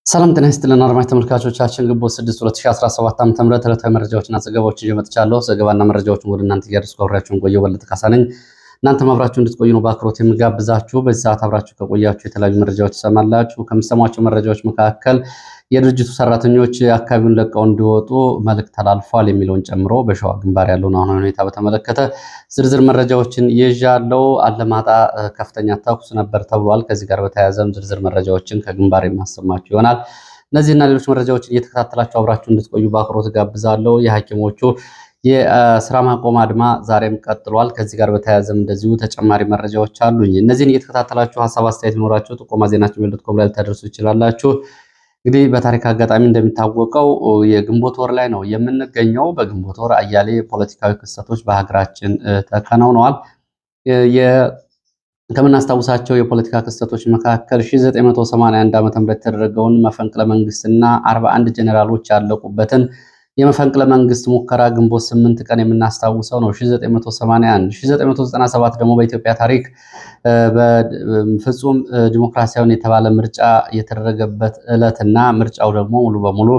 ሰላም ጤና ይስጥልን አድማጭ ተመልካቾቻችን ግንቦት 6 2017 ዓ.ም ዕለታዊ መረጃዎችና ዘገባዎችን ይዤ መጥቻለሁ። ዘገባና መረጃዎችን ወደ እናንተ እያደረስኩ አብራችሁን ቆየው በለጠ ካሳ ነኝ። እናንተም አብራችሁ እንድትቆዩ ነው በአክብሮት የምጋብዛችሁ። በዚህ ሰዓት አብራችሁ ከቆያችሁ የተለያዩ መረጃዎች ትሰማላችሁ። ከምትሰሟቸው መረጃዎች መካከል የድርጅቱ ሰራተኞች አካባቢውን ለቀው እንዲወጡ መልእክት ተላልፏል የሚለውን ጨምሮ በሸዋ ግንባር ያለውን አሁን ሁኔታ በተመለከተ ዝርዝር መረጃዎችን ይዣለሁ። አለማጣ ከፍተኛ ተኩስ ነበር ተብሏል። ከዚህ ጋር በተያያዘም ዝርዝር መረጃዎችን ከግንባር የማሰማችሁ ይሆናል። እነዚህና ሌሎች መረጃዎችን እየተከታተላችሁ አብራችሁ እንድትቆዩ በአክብሮት ጋብዛለሁ። የሐኪሞቹ የስራ ማቆም አድማ ዛሬም ቀጥሏል። ከዚህ ጋር በተያያዘም እንደዚሁ ተጨማሪ መረጃዎች አሉኝ። እነዚህን እየተከታተላችሁ ሀሳብ አስተያየት ቢኖራችሁ ጥቆማ ዜናችን ሜል.ኮም ላይ ልታደርሱ ይችላላችሁ። እንግዲህ በታሪክ አጋጣሚ እንደሚታወቀው የግንቦት ወር ላይ ነው የምንገኘው። በግንቦት ወር አያሌ ፖለቲካዊ ክስተቶች በሀገራችን ተከናውነዋል። ከምናስታውሳቸው የፖለቲካ ክስተቶች መካከል 1981 ዓ.ም የተደረገውን መፈንቅለ መንግስትና 41 ጀኔራሎች ያለቁበትን የመፈንቅለ መንግስት ሙከራ ግንቦት 8 ቀን የምናስታውሰው ነው። 1981 1997 ደግሞ በኢትዮጵያ ታሪክ በፍጹም ዲሞክራሲያዊ የተባለ ምርጫ የተደረገበት ዕለትና ምርጫው ደግሞ ሙሉ በሙሉ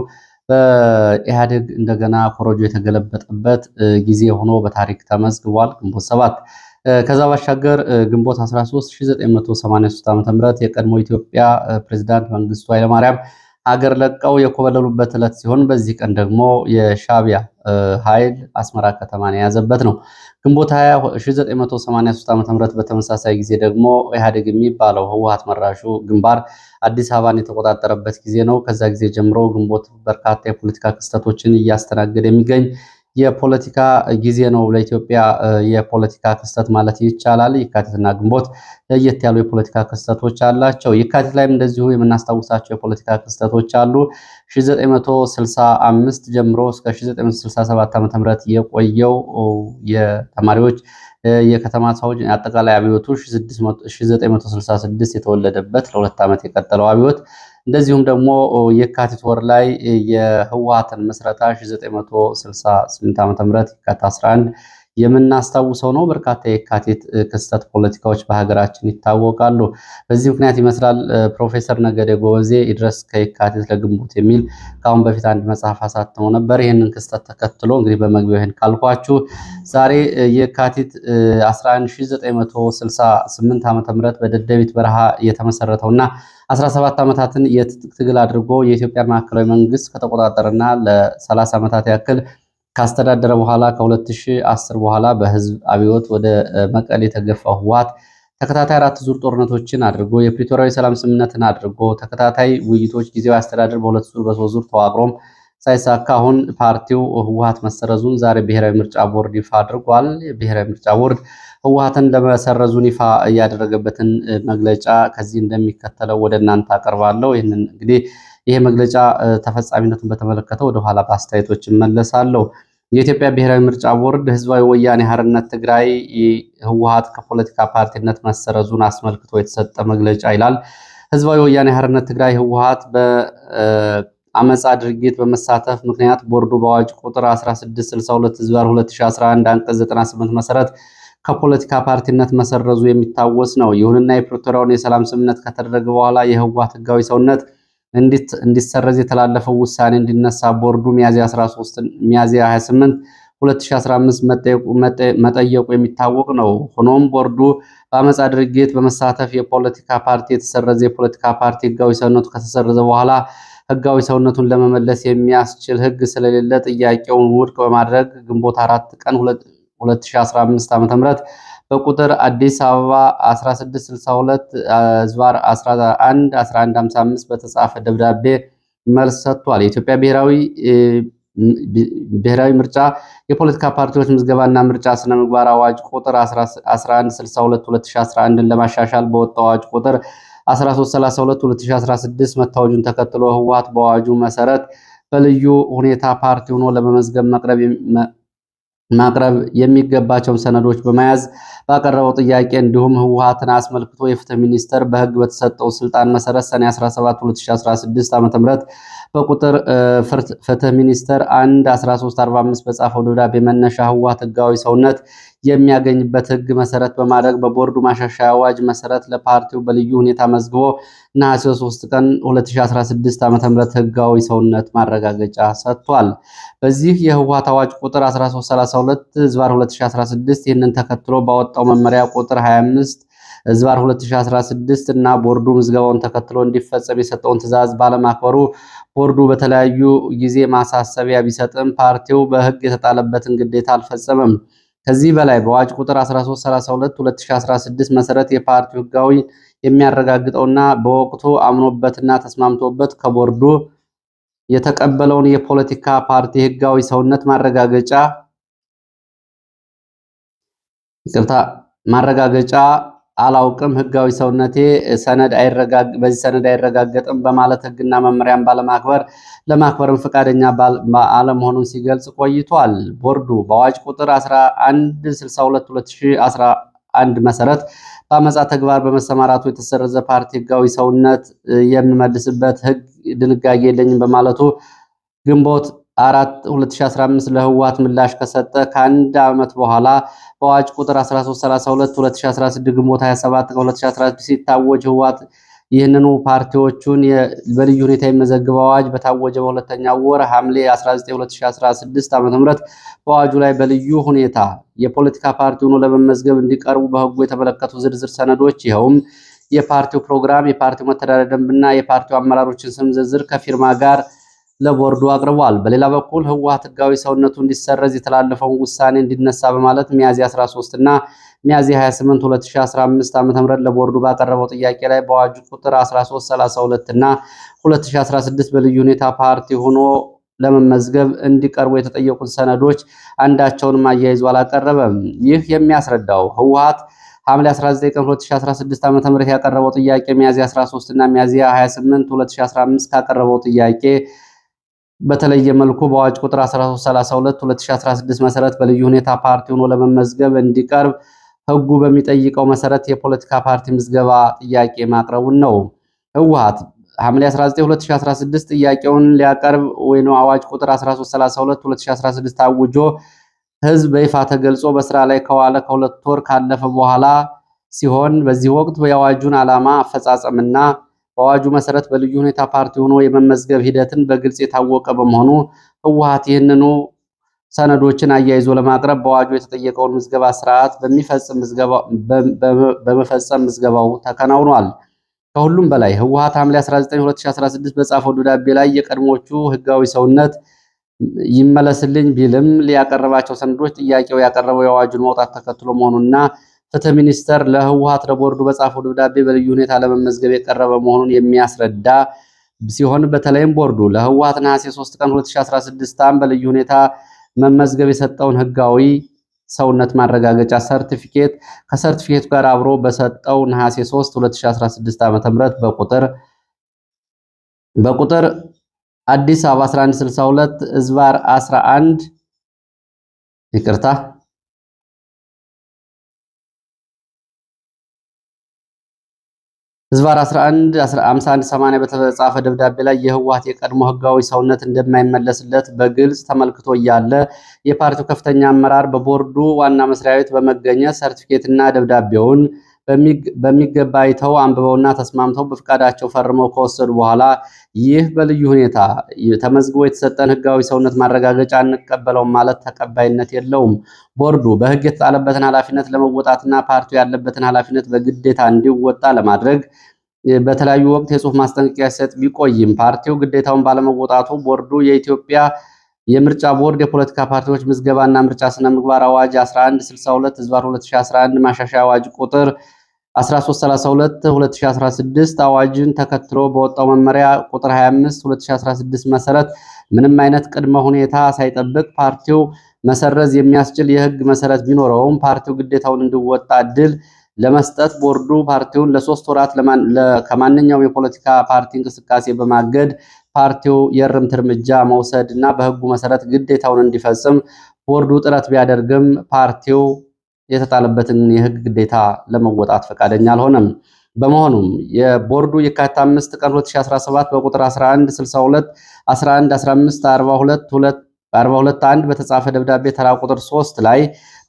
በኢህአዴግ እንደገና ኮሮጆ የተገለበጠበት ጊዜ ሆኖ በታሪክ ተመዝግቧል። ግንቦት 7 ከዛ ባሻገር ግንቦት 13 1983 ዓ.ም የቀድሞ ኢትዮጵያ ፕሬዝዳንት መንግስቱ ኃይለማርያም ሀገር ለቀው የኮበለሉበት ዕለት ሲሆን በዚህ ቀን ደግሞ የሻዕቢያ ኃይል አስመራ ከተማን የያዘበት ነው። ግንቦት 20 1983 ዓ.ም በተመሳሳይ ጊዜ ደግሞ ኢህአዴግ የሚባለው ህወሓት መራሹ ግንባር አዲስ አበባን የተቆጣጠረበት ጊዜ ነው። ከዛ ጊዜ ጀምሮ ግንቦት በርካታ የፖለቲካ ክስተቶችን እያስተናገደ የሚገኝ የፖለቲካ ጊዜ ነው። ለኢትዮጵያ የፖለቲካ ክስተት ማለት ይቻላል። የካቲትና ግንቦት ለየት ያሉ የፖለቲካ ክስተቶች አላቸው። የካቲት ላይም እንደዚሁ የምናስታውሳቸው የፖለቲካ ክስተቶች አሉ። 1965 ጀምሮ እስከ 1967 ዓ.ም የቆየው የተማሪዎች የከተማ ሰዎች አጠቃላይ አብዮቱ 1966 የተወለደበት ለሁለት ዓመት የቀጠለው አብዮት እንደዚሁም ደግሞ የካቲት ወር ላይ የህወሓትን ምስረታ 1968 ዓ.ም የካቲት 11 የምናስታውሰው ነው። በርካታ የካቲት ክስተት ፖለቲካዎች በሀገራችን ይታወቃሉ። በዚህ ምክንያት ይመስላል ፕሮፌሰር ነገደ ጎበዜ ይድረስ ከየካቲት ለግንቦት የሚል ከአሁን በፊት አንድ መጽሐፍ አሳትመው ነበር። ይህንን ክስተት ተከትሎ እንግዲህ በመግቢያው ይህን ካልኳችሁ ዛሬ የካቲት 11 1968 ዓ.ም በደደቢት በረሃ የተመሰረተውና 17 ዓመታትን የትጥቅ ትግል አድርጎ የኢትዮጵያ ማዕከላዊ መንግስት ከተቆጣጠረና ለ30 ዓመታት ያክል ካስተዳደረ በኋላ ከ2010 በኋላ በህዝብ አብዮት ወደ መቀሌ የተገፋው ህወሓት ተከታታይ 4 ዙር ጦርነቶችን አድርጎ የፕሪቶሪያዊ ሰላም ስምምነትን አድርጎ ተከታታይ ውይይቶች ጊዜያዊ አስተዳደር በ2 ዙር በ3 ዙር ተዋቅሮም ሳይሳካ አሁን ፓርቲው ህወሓት መሰረዙን ዛሬ ብሔራዊ ምርጫ ቦርድ ይፋ አድርጓል። ብሔራዊ ምርጫ ቦርድ ህወሓትን ለመሰረዙን ይፋ ያደረገበትን መግለጫ ከዚህ እንደሚከተለው ወደ እናንተ አቀርባለሁ። ይህንን እንግዲህ ይሄ መግለጫ ተፈጻሚነቱን በተመለከተ ወደ ኋላ በአስተያየቶች እመለሳለሁ። የኢትዮጵያ ብሔራዊ ምርጫ ቦርድ ህዝባዊ ወያኔ ሓርነት ትግራይ ህወሓት ከፖለቲካ ፓርቲነት መሰረዙን አስመልክቶ የተሰጠ መግለጫ ይላል። ህዝባዊ ወያኔ ሓርነት ትግራይ ህወሓት በአመጻ ድርጊት በመሳተፍ ምክንያት ቦርዱ በአዋጅ ቁጥር 1662/2011 አንቀጽ 98 መሰረት ከፖለቲካ ፓርቲነት መሰረዙ የሚታወስ ነው። ይሁንና የፕሪቶሪያውን የሰላም ስምምነት ከተደረገ በኋላ የህወሓት ህጋዊ ሰውነት እንዲሰረዝ የተላለፈው ውሳኔ እንዲነሳ ቦርዱ ሚያዝያ 28 2015 መጠየቁ የሚታወቅ ነው። ሆኖም ቦርዱ በአመጻ ድርጊት በመሳተፍ የፖለቲካ ፓርቲ የተሰረዘ የፖለቲካ ፓርቲ ህጋዊ ሰውነቱ ከተሰረዘ በኋላ ህጋዊ ሰውነቱን ለመመለስ የሚያስችል ህግ ስለሌለ ጥያቄውን ውድቅ በማድረግ ግንቦት 4 ቀን 2015 ዓ.ም በቁጥር አዲስ አበባ 1662/11/1155 በተጻፈ ደብዳቤ መልስ ሰጥቷል። የኢትዮጵያ ብሔራዊ ምርጫ የፖለቲካ ፓርቲዎች ምዝገባና ምርጫ ስነ ምግባር አዋጅ ቁጥር 1162/2011 ለማሻሻል በወጣው አዋጅ ቁጥር 1332/2016 መታወጁን ተከትሎ ህወሓት በአዋጁ መሰረት በልዩ ሁኔታ ፓርቲ ሆኖ ለመመዝገብ ማቅረብ የሚገባቸውን ሰነዶች በመያዝ ባቀረበው ጥያቄ እንዲሁም ህወሓትን አስመልክቶ የፍትህ ሚኒስቴር በህግ በተሰጠው ስልጣን መሰረት ሰኔ 17 2016 ዓ.ም በቁጥር ፍትህ ሚኒስቴር 1/1345 በጻፈው ደብዳቤ መነሻ ህወሓት ህጋዊ ሰውነት የሚያገኝበት ህግ መሰረት በማድረግ በቦርዱ ማሻሻያ አዋጅ መሰረት ለፓርቲው በልዩ ሁኔታ መዝግቦ ነሐሴ 3 ቀን 2016 ዓ.ም ህጋዊ ሰውነት ማረጋገጫ ሰጥቷል። በዚህ የህወሓት አዋጅ ቁጥር 1332/2016 ይህንን ተከትሎ ባወጣው መመሪያ ቁጥር 25 ዝባር 2016 እና ቦርዱ ምዝገባውን ተከትሎ እንዲፈጸም የሰጠውን ትዕዛዝ ባለማክበሩ ቦርዱ በተለያዩ ጊዜ ማሳሰቢያ ቢሰጥም ፓርቲው በህግ የተጣለበትን ግዴታ አልፈጸመም። ከዚህ በላይ በአዋጅ ቁጥር 1332/2016 መሰረት የፓርቲው ህጋዊ የሚያረጋግጠውና በወቅቱ አምኖበትና ተስማምቶበት ከቦርዱ የተቀበለውን የፖለቲካ ፓርቲ ህጋዊ ሰውነት ማረጋገጫ አላውቅም፣ ህጋዊ ሰውነቴ በዚህ ሰነድ አይረጋገጥም በማለት ህግና መመሪያን ለማክበርም ፈቃደኛ አለመሆኑን ሲገልጽ ቆይቷል። ቦርዱ በአዋጅ ቁጥር 1162/2011 መሰረት በአመፃ ተግባር በመሰማራቱ የተሰረዘ ፓርቲ ህጋዊ ሰውነት የሚመልስበት ህግ ድንጋጌ የለኝም በማለቱ ግንቦት 4 2015 ለህወሓት ምላሽ ከሰጠ ከአንድ ዓመት በኋላ በአዋጅ ቁጥር 1332/2016 ግንቦት 27 2016 ሲታወጅ ህወሓት ይህንኑ ፓርቲዎቹን በልዩ ሁኔታ የሚመዘግበው አዋጅ በታወጀ በሁለተኛው ወር ሐምሌ 19 2016 ዓ.ም በአዋጁ ላይ በልዩ ሁኔታ የፖለቲካ ፓርቲ ሆኖ ለመመዝገብ እንዲቀርቡ በህጉ የተመለከቱ ዝርዝር ሰነዶች ይኸውም የፓርቲው ፕሮግራም፣ የፓርቲው መተዳደሪያ ደንብና የፓርቲው አመራሮችን ስም ዝርዝር ከፊርማ ጋር ለቦርዱ አቅርቧል። በሌላ በኩል ህወሓት ህጋዊ ሰውነቱ እንዲሰረዝ የተላለፈውን ውሳኔ እንዲነሳ በማለት ሚያዝያ 13 እና ሚያዝያ 28 2015 ዓ.ም ለቦርዱ ባቀረበው ጥያቄ ላይ በአዋጁ ቁጥር 1332 እና 2016 በልዩ ሁኔታ ፓርቲ ሆኖ ለመመዝገብ እንዲቀርቡ የተጠየቁት ሰነዶች አንዳቸውንም አያይዞ አላቀረበም። ይህ የሚያስረዳው ህወሓት ሐምሌ 19 ቀን 2016 ዓ.ም ያቀረበው ጥያቄ ሚያዝያ 13 እና ሚያዝያ 28 2015 ካቀረበው ጥያቄ በተለየ መልኩ በአዋጅ ቁጥር 1332/2016 መሰረት በልዩ ሁኔታ ፓርቲ ሆኖ ለመመዝገብ እንዲቀርብ ህጉ በሚጠይቀው መሰረት የፖለቲካ ፓርቲ ምዝገባ ጥያቄ ማቅረቡን ነው። ህወሓት ሐምሌ 19 2016 ጥያቄውን ሊያቀርብ አዋጅ ቁጥር 1332/2016 አውጆ ህዝብ በይፋ ተገልጾ በስራ ላይ ከዋለ ከሁለት ወር ካለፈ በኋላ ሲሆን በዚህ ወቅት የአዋጁን ዓላማ አፈጻጸምና በአዋጁ መሰረት በልዩ ሁኔታ ፓርቲ ሆኖ የመመዝገብ ሂደትን በግልጽ የታወቀ በመሆኑ ህወሓት ይህንኑ ሰነዶችን አያይዞ ለማቅረብ በአዋጁ የተጠየቀውን ምዝገባ ስርዓት በመፈጸም ምዝገባው ተከናውኗል። ከሁሉም በላይ ህወሓት ሐምሌ 19 2016 በጻፈው ደብዳቤ ላይ የቀድሞቹ ህጋዊ ሰውነት ይመለስልኝ ቢልም ሊያቀርባቸው ሰነዶች ጥያቄው ያቀረበው የአዋጁን መውጣት ተከትሎ መሆኑንና ፍትህ ሚኒስቴር ለህወሓት ለቦርዱ በጻፈው ደብዳቤ በልዩ ሁኔታ ለመመዝገብ የቀረበ መሆኑን የሚያስረዳ ሲሆን በተለይም ቦርዱ ለህወሓት ነሐሴ 3 ቀን 2016 ዓ.ም በልዩ ሁኔታ መመዝገብ የሰጠውን ህጋዊ ሰውነት ማረጋገጫ ሰርቲፊኬት ከሰርቲፊኬቱ ጋር አብሮ በሰጠው ነሐሴ 3 2016 ዓ.ም በቁጥር አዲስ አበባ 1162 ዝባር 11 ይቅርታ ዝባር 11 5180 በተጻፈ ደብዳቤ ላይ የህወሓት የቀድሞ ህጋዊ ሰውነት እንደማይመለስለት በግልጽ ተመልክቶ እያለ የፓርቲው ከፍተኛ አመራር በቦርዱ ዋና መስሪያ ቤት በመገኘት ሰርቲፊኬትና ደብዳቤውን በሚገባ አይተው አንብበውና ተስማምተው በፍቃዳቸው ፈርመው ከወሰዱ በኋላ ይህ በልዩ ሁኔታ ተመዝግቦ የተሰጠን ህጋዊ ሰውነት ማረጋገጫ እንቀበለውም ማለት ተቀባይነት የለውም። ቦርዱ በህግ የተጣለበትን ኃላፊነት ለመወጣትና ፓርቲው ያለበትን ኃላፊነት በግዴታ እንዲወጣ ለማድረግ በተለያዩ ወቅት የጽሁፍ ማስጠንቀቂያ ሲሰጥ ቢቆይም ፓርቲው ግዴታውን ባለመወጣቱ ቦርዱ የኢትዮጵያ የምርጫ ቦርድ የፖለቲካ ፓርቲዎች ምዝገባና ምርጫ ስነ ምግባር አዋጅ 1162/2011 ማሻሻያ አዋጅ ቁጥር 1332/2016 አዋጅን ተከትሎ በወጣው መመሪያ ቁጥር 25/2016 መሰረት ምንም አይነት ቅድመ ሁኔታ ሳይጠብቅ ፓርቲው መሰረዝ የሚያስችል የህግ መሰረት ቢኖረውም ፓርቲው ግዴታውን እንዲወጣ እድል ለመስጠት ቦርዱ ፓርቲውን ለ3 ወራት ከማንኛውም የፖለቲካ ፓርቲ እንቅስቃሴ በማገድ ፓርቲው የእርምት እርምጃ መውሰድ እና በህጉ መሰረት ግዴታውን እንዲፈጽም ቦርዱ ጥረት ቢያደርግም ፓርቲው የተጣለበትን የህግ ግዴታ ለመወጣት ፈቃደኛ አልሆነም። በመሆኑም የቦርዱ የካቲት 5 ቀን 2017 በቁጥር 11 62 11 15 42 42 በተጻፈ ደብዳቤ ተራ ቁጥር 3 ላይ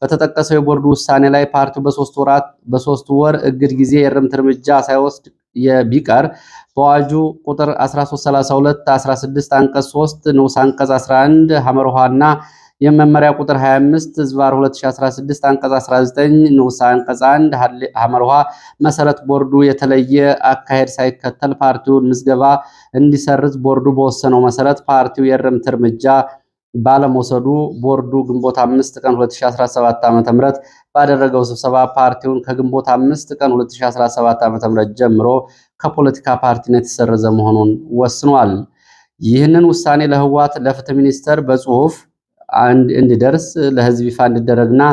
በተጠቀሰው የቦርዱ ውሳኔ ላይ ፓርቲው በሶስት ወር እግድ ጊዜ የእርምት እርምጃ ሳይወስድ ቢቀር በአዋጁ ቁጥር 1332 16 አንቀጽ 3 ንዑስ አንቀጽ 11 ሐመርሃና የመመሪያ ቁጥር 25 ዝባር 2016 አንቀጽ 19 ንዑስ አንቀጽ 1 ሐመርሃ መሰረት ቦርዱ የተለየ አካሄድ ሳይከተል ፓርቲውን ምዝገባ እንዲሰርዝ ቦርዱ በወሰነው መሰረት ፓርቲው የእርምት እርምጃ ባለመውሰዱ ቦርዱ ግንቦት 5 ቀን 2017 ዓ.ም ባደረገው ስብሰባ ፓርቲውን ከግንቦት 5 ቀን 2017 ዓ.ም ጀምሮ ከፖለቲካ ፓርቲነት የተሰረዘ መሆኑን ወስኗል። ይህንን ውሳኔ ለህወሓት ለፍትህ ሚኒስቴር በጽሁፍ እንዲደርስ ለህዝብ ይፋ እንዲደረግና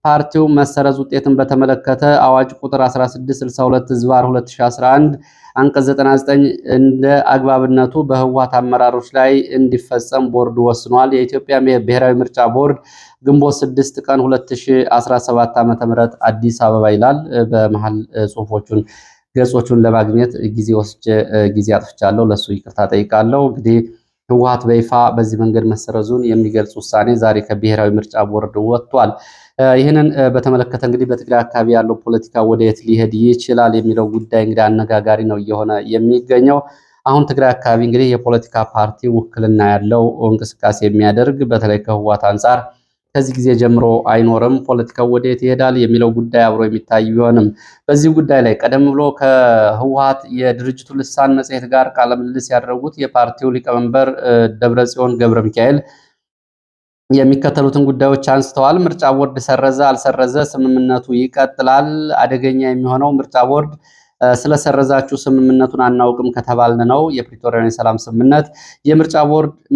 ፓርቲው መሰረዝ ውጤትን በተመለከተ አዋጅ ቁጥር 1662 ዝባር 2011 አንቀጽ 99 እንደ አግባብነቱ በህወሓት አመራሮች ላይ እንዲፈጸም ቦርዱ ወስኗል። የኢትዮጵያ ብሔራዊ ምርጫ ቦርድ ግንቦት 6 ቀን 2017 ዓ.ም አዲስ አበባ ይላል። በመሃል ገጾቹን ለማግኘት ጊዜ አጥፍቻለሁ። ለሱ ይቅርታ ጠይቃለሁ። እንግዲህ ህወሓት በይፋ በዚህ መንገድ መሰረዙን የሚገልጽ ውሳኔ ዛሬ ከብሔራዊ ምርጫ ቦርድ ወጥቷል። ይህንን በተመለከተ እንግዲህ በትግራይ አካባቢ ያለው ፖለቲካ ወደየት ሊሄድ ይችላል የሚለው ጉዳይ እንግዲህ አነጋጋሪ ነው እየሆነ የሚገኘው። አሁን ትግራይ አካባቢ እንግዲህ የፖለቲካ ፓርቲ ውክልና ያለው እንቅስቃሴ የሚያደርግ በተለይ ከህወሓት አንጻር ከዚህ ጊዜ ጀምሮ አይኖርም። ፖለቲካው ወደየት ይሄዳል የሚለው ጉዳይ አብሮ የሚታይ ቢሆንም በዚህ ጉዳይ ላይ ቀደም ብሎ ከህወሓት የድርጅቱ ልሳን መጽሔት ጋር ቃለ ምልልስ ያደረጉት የፓርቲው ሊቀመንበር ደብረጽዮን ገብረ ሚካኤል የሚከተሉትን ጉዳዮች አንስተዋል። ምርጫ ቦርድ ሰረዘ አልሰረዘ ስምምነቱ ይቀጥላል። አደገኛ የሚሆነው ምርጫ ቦርድ ስለሰረዛችሁ ስምምነቱን አናውቅም ከተባልን ነው። የፕሪቶሪያን የሰላም ስምምነት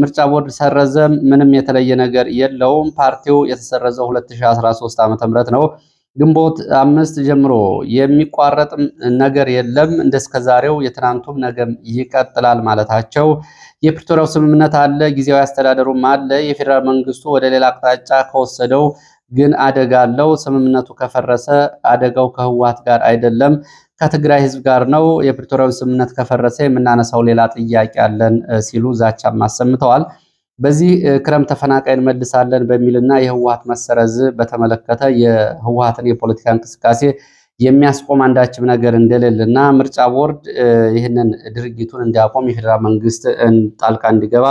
ምርጫ ቦርድ ሰረዘ፣ ምንም የተለየ ነገር የለውም። ፓርቲው የተሰረዘው 2013 ዓ.ም ነው። ግንቦት 5 ጀምሮ የሚቋረጥ ነገር የለም። እንደስከዛሬው የትናንቱም ነገም ይቀጥላል ማለታቸው። የፕሪቶሪያው ስምምነት አለ፣ ጊዜያዊ አስተዳደሩም አለ። የፌዴራል መንግስቱ ወደ ሌላ አቅጣጫ ከወሰደው ግን አደጋ አለው። ስምምነቱ ከፈረሰ አደጋው ከህወሓት ጋር አይደለም ከትግራይ ህዝብ ጋር ነው። የፕሪቶሪያው ስምምነት ከፈረሰ የምናነሳው ሌላ ጥያቄ አለን ሲሉ ዛቻም አሰምተዋል። በዚህ ክረምት ተፈናቃይ እንመልሳለን በሚልና የህወሓት መሰረዝ በተመለከተ የህወሓትን የፖለቲካ እንቅስቃሴ የሚያስቆም አንዳችም ነገር እንደሌለና ምርጫ ቦርድ ይህንን ድርጊቱን እንዲያቆም የፌዴራል መንግስት ጣልቃ እንዲገባ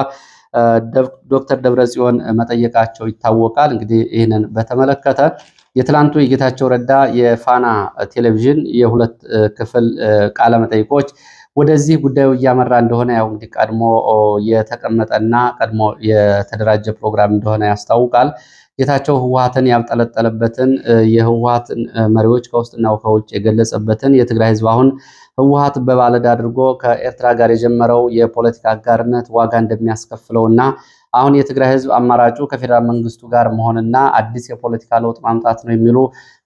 ዶክተር ደብረጽዮን መጠየቃቸው ይታወቃል። እንግዲህ ይህንን በተመለከተ የትላንቱ የጌታቸው ረዳ የፋና ቴሌቪዥን የሁለት ክፍል ቃለ መጠይቆች ወደዚህ ጉዳዩ እያመራ እንደሆነ ያው እንግዲህ ቀድሞ የተቀመጠና ቀድሞ የተደራጀ ፕሮግራም እንደሆነ ያስታውቃል። ጌታቸው ህወሓትን ያብጠለጠለበትን የህወሓትን መሪዎች ከውስጥና ከውጭ የገለጸበትን የትግራይ ህዝብ አሁን ህወሓት በባለዳ አድርጎ ከኤርትራ ጋር የጀመረው የፖለቲካ አጋርነት ዋጋ እንደሚያስከፍለውና አሁን የትግራይ ህዝብ አማራጩ ከፌዴራል መንግስቱ ጋር መሆንና አዲስ የፖለቲካ ለውጥ ማምጣት ነው የሚሉ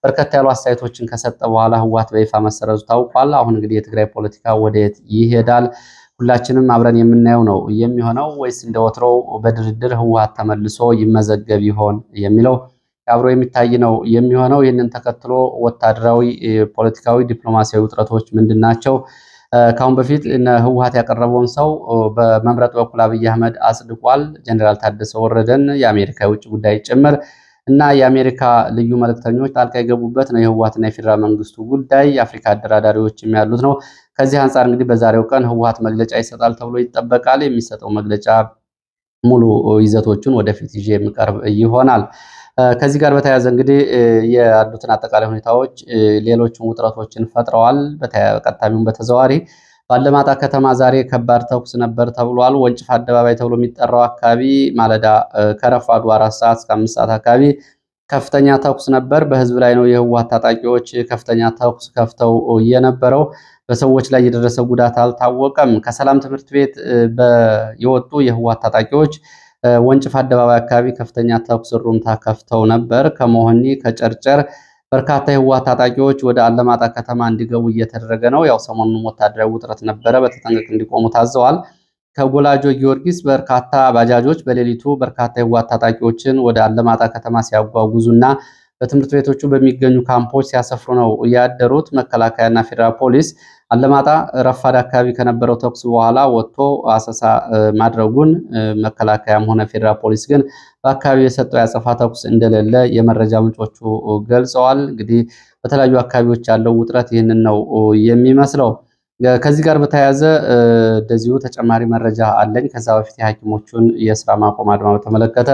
በርከት ያሉ አስተያየቶችን ከሰጠ በኋላ ህወሓት በይፋ መሰረዙ ታውቋል። አሁን እንግዲህ የትግራይ ፖለቲካ ወደየት ይሄዳል? ሁላችንም አብረን የምናየው ነው የሚሆነው ወይስ እንደ ወትሮው በድርድር ህወሓት ተመልሶ ይመዘገብ ይሆን የሚለው አብሮ የሚታይ ነው የሚሆነው። ይህንን ተከትሎ ወታደራዊ፣ ፖለቲካዊ፣ ዲፕሎማሲያዊ ውጥረቶች ምንድናቸው? ካሁን በፊት ህወሓት ያቀረበውን ሰው በመምረጥ በኩል አብይ አህመድ አጽድቋል። ጀነራል ታደሰ ወረደን የአሜሪካ የውጭ ጉዳይ ጭምር እና የአሜሪካ ልዩ መልእክተኞች ጣልቃ የገቡበት ነው። የህወሓትና የፌዴራል መንግስቱ ጉዳይ የአፍሪካ አደራዳሪዎችም ያሉት ነው። ከዚህ አንጻር እንግዲህ በዛሬው ቀን ህወሓት መግለጫ ይሰጣል ተብሎ ይጠበቃል። የሚሰጠው መግለጫ ሙሉ ይዘቶቹን ወደፊት ይዤ የሚቀርብ ይሆናል። ከዚህ ጋር በተያያዘ እንግዲህ ያሉትን አጠቃላይ ሁኔታዎች ሌሎችን ውጥረቶችን ፈጥረዋል። በቀጥታም በተዘዋዋሪ ባለማጣ ከተማ ዛሬ ከባድ ተኩስ ነበር ተብሏል። ወንጭፍ አደባባይ ተብሎ የሚጠራው አካባቢ ማለዳ ከረፋዱ 4 ሰዓት እስከ 5 ሰዓት አካባቢ ከፍተኛ ተኩስ ነበር። በህዝብ ላይ ነው የህወሓት ታጣቂዎች ከፍተኛ ተኩስ ከፍተው የነበረው። በሰዎች ላይ የደረሰ ጉዳት አልታወቀም። ከሰላም ትምህርት ቤት የወጡ የህወሓት ታጣቂዎች ወንጭፍ አደባባይ አካባቢ ከፍተኛ ተኩስ ሩምታ ከፍተው ነበር። ከመሆኒ ከጨርጨር በርካታ የህወሓት ታጣቂዎች ወደ አለማጣ ከተማ እንዲገቡ እየተደረገ ነው። ያው ሰሞኑን ወታደራዊ ውጥረት ነበረ፣ በተጠንቀቅ እንዲቆሙ ታዘዋል። ከጎላጆ ጊዮርጊስ በርካታ ባጃጆች በሌሊቱ በርካታ የህወሓት ታጣቂዎችን ወደ አለማጣ ከተማ ሲያጓጉዙና በትምህርት ቤቶቹ በሚገኙ ካምፖች ሲያሰፍሩ ነው ያደሩት። መከላከያና ፌዴራል ፖሊስ አለማጣ ረፋድ አካባቢ ከነበረው ተኩስ በኋላ ወጥቶ አሰሳ ማድረጉን መከላከያም ሆነ ፌዴራል ፖሊስ ግን በአካባቢው የሰጠው ያጸፋ ተኩስ እንደሌለ የመረጃ ምንጮቹ ገልጸዋል። እንግዲህ በተለያዩ አካባቢዎች ያለው ውጥረት ይህንን ነው የሚመስለው። ከዚህ ጋር በተያያዘ እንደዚሁ ተጨማሪ መረጃ አለኝ። ከዛ በፊት የሐኪሞቹን የስራ ማቆም አድማ በተመለከተ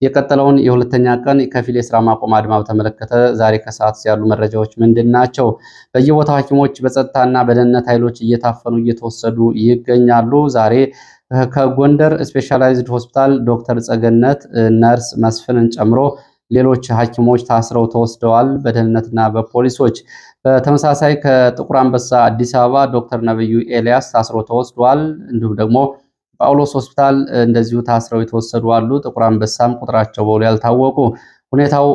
የቀጠለውን የሁለተኛ ቀን ከፊል የስራ ማቆም አድማ በተመለከተ ዛሬ ከሰዓት ያሉ መረጃዎች ምንድን ናቸው? በየቦታው ሐኪሞች በጸጥታና በደህንነት ኃይሎች እየታፈኑ እየተወሰዱ ይገኛሉ። ዛሬ ከጎንደር ስፔሻላይዝድ ሆስፒታል ዶክተር ጸገነት ነርስ መስፍንን ጨምሮ ሌሎች ሐኪሞች ታስረው ተወስደዋል በደህንነትና በፖሊሶች። በተመሳሳይ ከጥቁር አንበሳ አዲስ አበባ ዶክተር ነብዩ ኤልያስ ታስሮ ተወስደዋል። እንዲሁም ደግሞ ጳውሎስ ሆስፒታል እንደዚሁ ታስረው የተወሰዱ አሉ። ጥቁር አንበሳም ቁጥራቸው በውል ያልታወቁ። ሁኔታው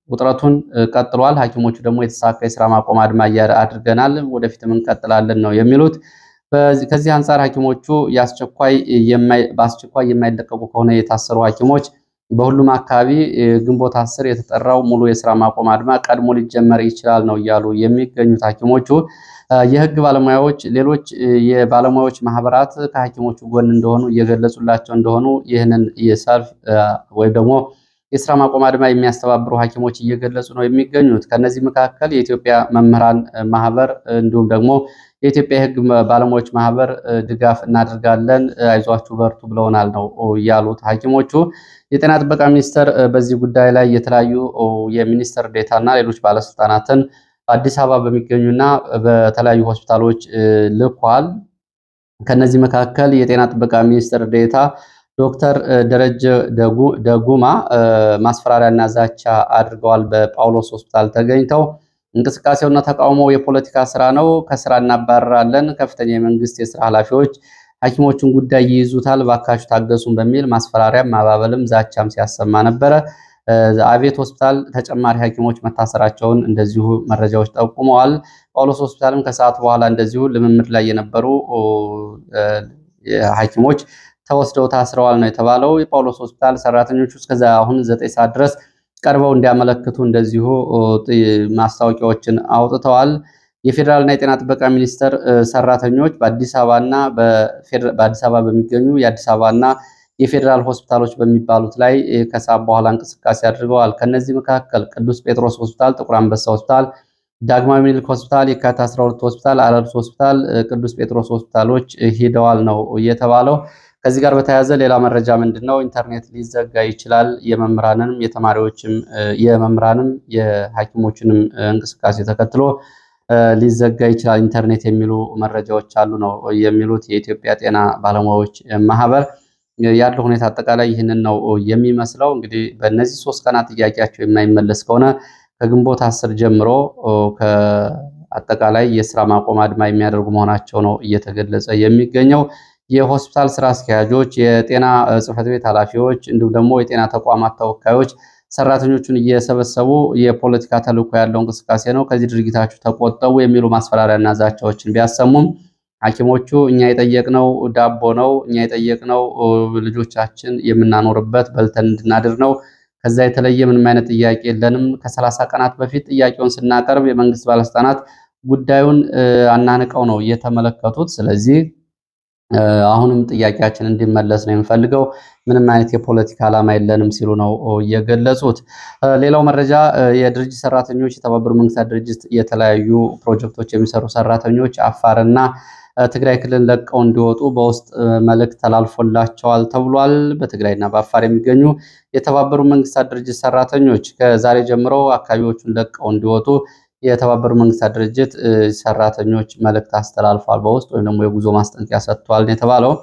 ውጥረቱን ቀጥሏል። ሐኪሞቹ ደግሞ የተሳካ የስራ ማቆም አድማ አድርገናል፣ ወደፊትም እንቀጥላለን ነው የሚሉት። ከዚህ አንጻር ሐኪሞቹ በአስቸኳይ የማይለቀቁ ከሆነ የታሰሩ ሐኪሞች በሁሉም አካባቢ ግንቦት 10 የተጠራው ሙሉ የስራ ማቆም አድማ ቀድሞ ሊጀመር ይችላል ነው እያሉ የሚገኙት ሐኪሞቹ። የህግ ባለሙያዎች፣ ሌሎች የባለሙያዎች ማህበራት ከሐኪሞቹ ጎን እንደሆኑ እየገለጹላቸው እንደሆኑ ይህንን የሰልፍ ወይም ደግሞ የስራ ማቆም አድማ የሚያስተባብሩ ሐኪሞች እየገለጹ ነው የሚገኙት። ከነዚህ መካከል የኢትዮጵያ መምህራን ማህበር እንዲሁም ደግሞ የኢትዮጵያ የህግ ባለሙያዎች ማህበር ድጋፍ እናደርጋለን፣ አይዟችሁ በርቱ ብለውናል ነው ያሉት ሐኪሞቹ። የጤና ጥበቃ ሚኒስቴር በዚህ ጉዳይ ላይ የተለያዩ የሚኒስትር ዴኤታና ሌሎች ባለስልጣናትን በአዲስ አበባ በሚገኙና በተለያዩ ሆስፒታሎች ልኳል። ከነዚህ መካከል የጤና ጥበቃ ሚኒስትር ዴኤታ ዶክተር ደረጀ ደጉማ ማስፈራሪያና ዛቻ አድርገዋል። በጳውሎስ ሆስፒታል ተገኝተው እንቅስቃሴውና ተቃውሞው የፖለቲካ ስራ ነው፣ ከስራ እናባረራለን፣ ከፍተኛ የመንግስት የስራ ኃላፊዎች ሐኪሞቹን ጉዳይ ይይዙታል፣ ባካችሁ ታገሱን በሚል ማስፈራሪያም ማባበልም ዛቻም ሲያሰማ ነበረ። አቤት ሆስፒታል ተጨማሪ ሐኪሞች መታሰራቸውን እንደዚሁ መረጃዎች ጠቁመዋል። ጳውሎስ ሆስፒታልም ከሰዓት በኋላ እንደዚሁ ልምምድ ላይ የነበሩ ሐኪሞች ተወስደው ታስረዋል ነው የተባለው። የጳውሎስ ሆስፒታል ሰራተኞቹ እስከዛ አሁን 9 ሰዓት ድረስ ቀርበው እንዲያመለክቱ እንደዚሁ ማስታወቂያዎችን አውጥተዋል። የፌዴራልና የጤና ጥበቃ ሚኒስቴር ሰራተኞች በአዲስ አበባ በሚገኙ የአዲስ አበባና የፌዴራል ሆስፒታሎች በሚባሉት ላይ ከሰዓት በኋላ እንቅስቃሴ አድርገዋል። ከነዚህ መካከል ቅዱስ ጴጥሮስ ሆስፒታል፣ ጥቁር አንበሳ ሆስፒታል፣ ዳግማዊ ምኒልክ ሆስፒታል፣ የካቲት 12 ሆስፒታል፣ አለርት ሆስፒታል፣ ቅዱስ ጴጥሮስ ሆስፒታሎች ሂደዋል ነው የተባለው። ከዚህ ጋር በተያያዘ ሌላ መረጃ ምንድነው? ኢንተርኔት ሊዘጋ ይችላል። የመምህራንም የሐኪሞችንም እንቅስቃሴ ተከትሎ ሊዘጋ ይችላል ኢንተርኔት የሚሉ መረጃዎች አሉ ነው የሚሉት የኢትዮጵያ ጤና ባለሙያዎች ማህበር። ያለው ሁኔታ አጠቃላይ ይህንን ነው የሚመስለው። እንግዲህ በእነዚህ 3 ቀናት ጥያቄያቸው የማይመለስ ከሆነ ከግንቦት 10 ጀምሮ ከአጠቃላይ የስራ ማቆም አድማ የሚያደርጉ መሆናቸው ነው እየተገለጸ የሚገኘው። የሆስፒታል ስራ አስኪያጆች፣ የጤና ጽሕፈት ቤት ኃላፊዎች እንዲሁም ደግሞ የጤና ተቋማት ተወካዮች ሰራተኞቹን እየሰበሰቡ የፖለቲካ ተልዕኮ ያለው እንቅስቃሴ ነው፣ ከዚህ ድርጊታችሁ ተቆጠቡ የሚሉ ማስፈራሪያና ዛቻዎችን ቢያሰሙም ሐኪሞቹ እኛ የጠየቅነው ዳቦ ነው፣ እኛ የጠየቅነው ልጆቻችን የምናኖርበት በልተን እንድናድር ነው፣ ከዛ የተለየ ምንም አይነት ጥያቄ የለንም። ከ30 ቀናት በፊት ጥያቄውን ስናቀርብ የመንግስት ባለስልጣናት ጉዳዩን አናንቀው ነው እየተመለከቱት። ስለዚህ አሁንም ጥያቄያችን እንዲመለስ ነው የምፈልገው፣ ምንም አይነት የፖለቲካ ዓላማ የለንም ሲሉ ነው የገለጹት። ሌላው መረጃ የድርጅት ሰራተኞች የተባበሩት መንግስታት ድርጅት የተለያዩ ፕሮጀክቶች የሚሰሩ ሰራተኞች አፋርና ትግራይ ክልል ለቀው እንዲወጡ በውስጥ መልእክት ተላልፎላቸዋል ተብሏል። በትግራይና በአፋር የሚገኙ የተባበሩት መንግስታት ድርጅት ሰራተኞች ከዛሬ ጀምሮ አካባቢዎቹን ለቀው እንዲወጡ የተባበሩት መንግስታት ድርጅት ሰራተኞች መልእክት አስተላልፏል። በውስጥ ወይም ደግሞ የጉዞ ማስጠንቀቂያ ሰጥቷል የተባለው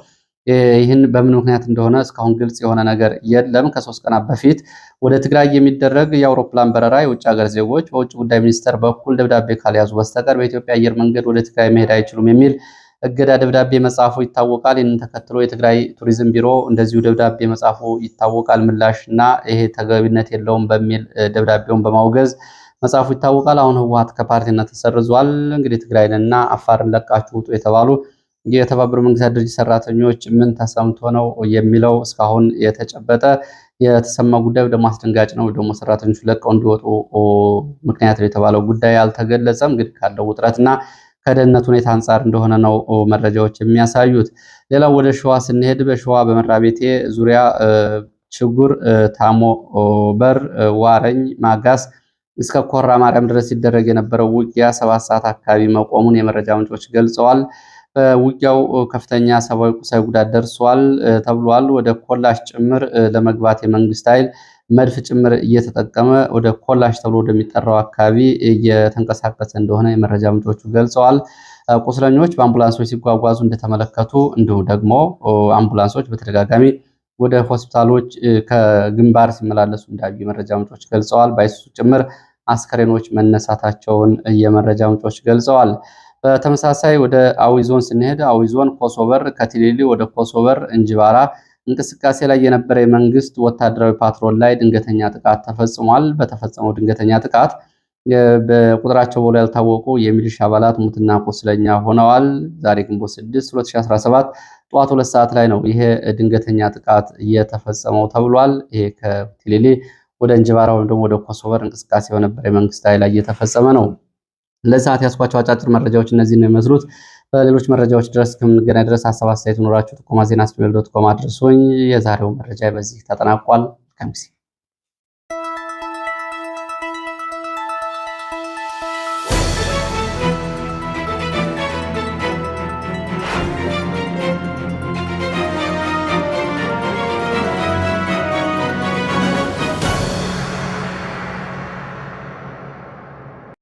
ይህን በምን ምክንያት እንደሆነ እስካሁን ግልጽ የሆነ ነገር የለም። ከ3 ቀናት በፊት ወደ ትግራይ የሚደረግ የአውሮፕላን በረራ የውጭ ሀገር ዜጎች በውጭ ጉዳይ ሚኒስቴር በኩል ደብዳቤ ካልያዙ በስተቀር በኢትዮጵያ አየር መንገድ ወደ ትግራይ መሄድ አይችሉም የሚል እገዳ ደብዳቤ መጻፉ ይታወቃል። ይህንን ተከትሎ የትግራይ ቱሪዝም ቢሮ እንደዚሁ ደብዳቤ መጻፉ ይታወቃል። ምላሽና ይሄ ተገቢነት የለውም በሚል ደብዳቤውን በማውገዝ መጻፉ ይታወቃል። አሁን ህወሓት ከፓርቲነት ተሰርዟል። እንግዲህ ትግራይንና አፋርን ለቃችሁ ውጡ የተባሉ የተባበሩት መንግስታት ድርጅት ሰራተኞች ምን ተሰምቶ ነው የሚለው እስካሁን የተጨበጠ የተሰማ ጉዳይ ደግሞ አስደንጋጭ ነው። ደግሞ ሰራተኞቹ ለቀው እንዲወጡ ምክንያት የተባለው ጉዳይ አልተገለጸም። እንግዲህ ካለው ውጥረትና ከደህንነት ሁኔታ አንጻር እንደሆነ ነው መረጃዎች የሚያሳዩት። ሌላው ወደ ሸዋ ስንሄድ በሸዋ በመራቤቴ ዙሪያ ችጉር፣ ታሞ በር፣ ዋረኝ፣ ማጋስ እስከ ኮራ ማርያም ድረስ ሲደረግ የነበረው ውጊያ 7 ሰዓት አካባቢ መቆሙን የመረጃ ምንጮች ገልጸዋል። በውጊያው ከፍተኛ ሰብአዊ፣ ቁሳዊ ጉዳት ደርሷል ተብሏል። ወደ ኮላሽ ጭምር ለመግባት የመንግስት ኃይል መድፍ ጭምር እየተጠቀመ ወደ ኮላሽ ተብሎ ወደሚጠራው አካባቢ እየተንቀሳቀሰ እንደሆነ የመረጃ ምንጮቹ ገልጸዋል። ቁስለኞች በአምቡላንሶች ሲጓጓዙ እንደተመለከቱ እንዲሁም ደግሞ አምቡላንሶች በተደጋጋሚ ወደ ሆስፒታሎች ከግንባር ሲመላለሱ እንዳዩ የመረጃ ምንጮች ገልጸዋል። በአይሱዙ ጭምር አስከሬኖች መነሳታቸውን የመረጃ ምንጮች ገልጸዋል። በተመሳሳይ ወደ አዊ ዞን ስንሄድ አዊ ዞን ኮሶበር ከቲሊሊ ወደ ኮሶበር እንጅባራ እንቅስቃሴ ላይ የነበረ የመንግስት ወታደራዊ ፓትሮል ላይ ድንገተኛ ጥቃት ተፈጽሟል። በተፈጸመው ድንገተኛ ጥቃት በቁጥራቸው በውል ያልታወቁ የሚሊሻ አባላት ሙትና ቁስለኛ ሆነዋል። ዛሬ ግንቦት 6 2017 ጠዋት 2 ሰዓት ላይ ነው ይሄ ድንገተኛ ጥቃት እየተፈጸመው ተብሏል። ይሄ ከቲሊሊ ወደ እንጅባራ ወይም ደግሞ ወደ ኮሶበር እንቅስቃሴ በነበረ የመንግስት ኃይል ላይ እየተፈጸመ ነው። ለሰዓት ያስኳቸው አጫጭር መረጃዎች እነዚህ ነው የሚመስሉት። በሌሎች መረጃዎች ድረስ እስከምንገናኝ ድረስ ሀሳብ አስተያየት ኖራችሁ ጥቆማ ዜና@gmail.com አድርሱኝ። የዛሬው መረጃ በዚህ ተጠናቋል። ከምሲ